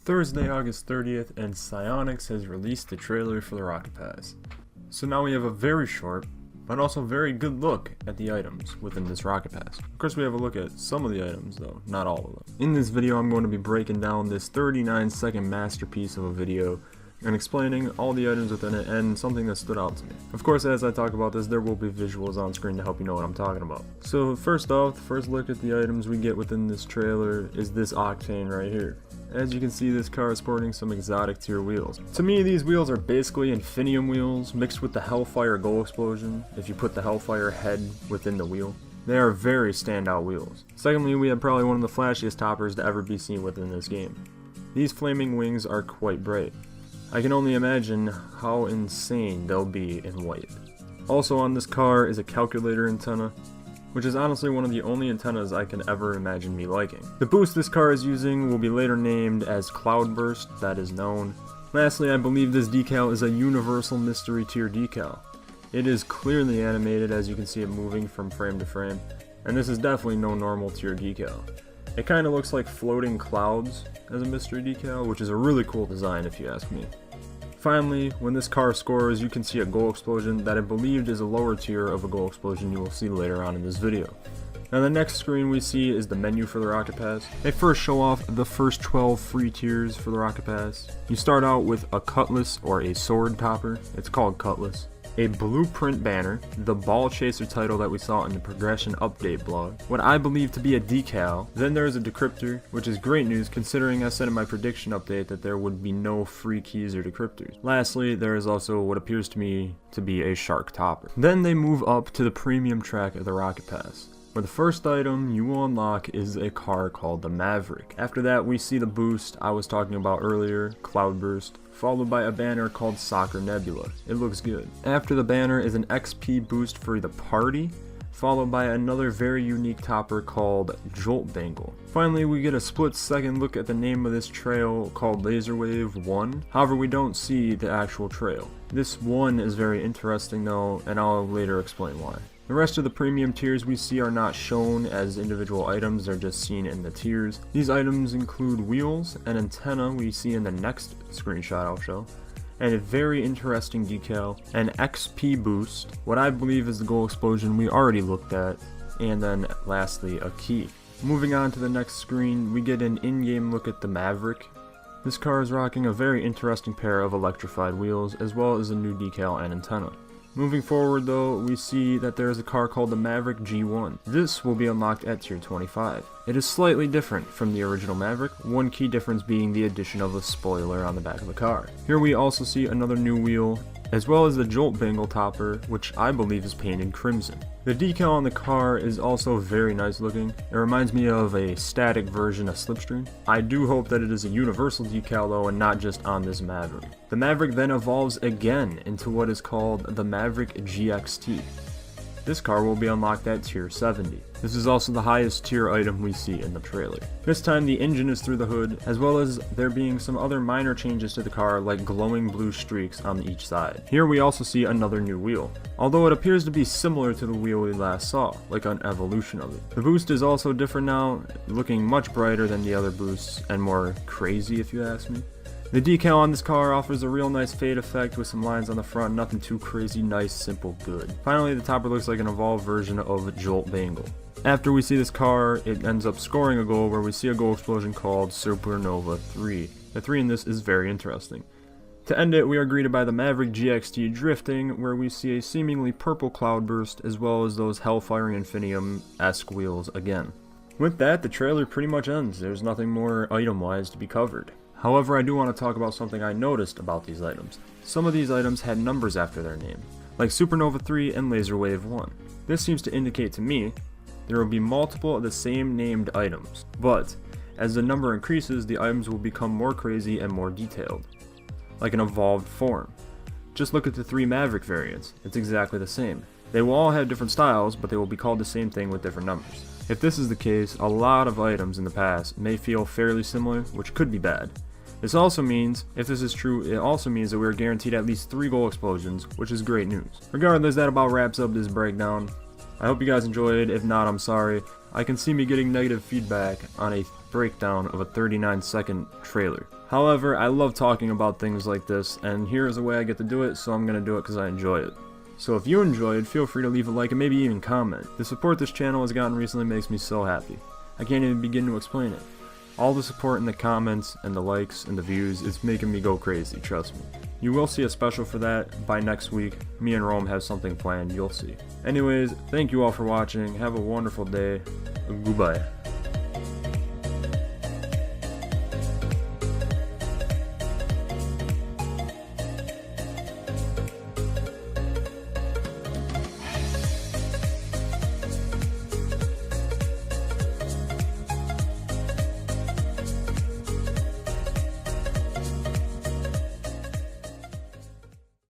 Thursday, August 30th, and Psyonix has released the trailer for the Rocket Pass. So now we have a very short, but also very good look at the items within this Rocket Pass. Of course we have a look at some of the items though, not all of them. In this video I'm going to be breaking down this 39-second masterpiece of a video and explaining all the items within it and something that stood out to me. Of course, as I talk about this, there will be visuals on screen to help you know what I'm talking about. So first off, the first look at the items we get within this trailer is this Octane right here. As you can see, this car is sporting some exotic tier wheels. To me, these wheels are basically Infinium wheels mixed with the Hellfire Goal Explosion, if you put the Hellfire head within the wheel. They are very standout wheels. Secondly, we have probably one of the flashiest toppers to ever be seen within this game. These flaming wings are quite bright. I can only imagine how insane they'll be in white. Also on this car is a calculator antenna, which is honestly one of the only antennas I can ever imagine me liking. The boost this car is using will be later named as Cloudburst, that is known. Lastly, I believe this decal is a Universal Mystery Tier decal. It is clearly animated as you can see it moving from frame to frame, and this is definitely no normal tier decal. It kinda looks like floating clouds as a mystery decal, which is a really cool design if you ask me. Finally, when this car scores, you can see a goal explosion that I believed is a lower tier of a goal explosion you will see later on in this video. Now the next screen we see is the menu for the Rocket Pass. They first show off the first 12 free tiers for the Rocket Pass. You start out with a Cutlass or a sword topper, it's called Cutlass. A blueprint banner, the ball chaser title that we saw in the progression update blog, what I believe to be a decal. Then there is a decryptor, which is great news considering I said in my prediction update that there would be no free keys or decryptors. Lastly, there is also what appears to me to be a shark topper. Then they move up to the premium track of the Rocket Pass, where the first item you will unlock is a car called the Maverick. After that we see the boost I was talking about earlier, Cloudburst, followed by a banner called Soccer Nebula. It looks good. After the banner is an XP boost for the party, followed by another very unique topper called Jolt Bangle. Finally, we get a split-second look at the name of this trail called Laser Wave 1. However, we don't see the actual trail. This one is very interesting though, and I'll later explain why. The rest of the premium tiers we see are not shown as individual items, they're just seen in the tiers. These items include wheels, an antenna we see in the next screenshot I'll show, and a very interesting decal, an XP boost, what I believe is the goal explosion we already looked at, and then lastly a key. Moving on to the next screen, we get an in-game look at the Maverick. This car is rocking a very interesting pair of electrified wheels as well as a new decal and antenna. Moving forward though, we see that there is a car called the Maverick G1. This will be unlocked at tier 25. It is slightly different from the original Maverick, one key difference being the addition of a spoiler on the back of the car. Here we also see another new wheel, as well as the Jolt Bangle topper, which I believe is painted crimson. The decal on the car is also very nice looking. It reminds me of a static version of Slipstream. I do hope that it is a universal decal though and not just on this Maverick. The Maverick then evolves again into what is called the Maverick GXT. This car will be unlocked at tier 70. This is also the highest tier item we see in the trailer. This time the engine is through the hood, as well as there being some other minor changes to the car like glowing blue streaks on each side. Here we also see another new wheel, although it appears to be similar to the wheel we last saw, like an evolution of it. The boost is also different now, looking much brighter than the other boosts and more crazy if you ask me. The decal on this car offers a real nice fade effect with some lines on the front, nothing too crazy, nice, simple, good. Finally, the topper looks like an evolved version of Jolt Bangle. After we see this car, it ends up scoring a goal where we see a goal explosion called Supernova 3. The 3 in this is very interesting. To end it, we are greeted by the Maverick GXT drifting, where we see a seemingly purple cloudburst as well as those Hellfire Infinium-esque wheels again. With that, the trailer pretty much ends. There's nothing more item-wise to be covered. However, I do want to talk about something I noticed about these items. Some of these items had numbers after their name, like Supernova 3 and Laser Wave 1. This seems to indicate to me there will be multiple of the same named items, but as the number increases, the items will become more crazy and more detailed, like an evolved form. Just look at the 3 Maverick variants, it's exactly the same. They will all have different styles, but they will be called the same thing with different numbers. If this is the case, a lot of items in the past may feel fairly similar, which could be bad. This also means, if this is true, it also means that we are guaranteed at least 3 goal explosions, which is great news. Regardless, that about wraps up this breakdown. I hope you guys enjoyed. If not, I'm sorry. I can see me getting negative feedback on a breakdown of a 39-second trailer. However, I love talking about things like this, and here is a way I get to do it, so I'm going to do it because I enjoy it. So if you enjoyed, feel free to leave a like and maybe even comment. The support this channel has gotten recently makes me so happy. I can't even begin to explain it. All the support in the comments and the likes and the views is making me go crazy, trust me. You will see a special for that by next week. Me and Rome have something planned, you'll see. Anyways, thank you all for watching. Have a wonderful day. Goodbye.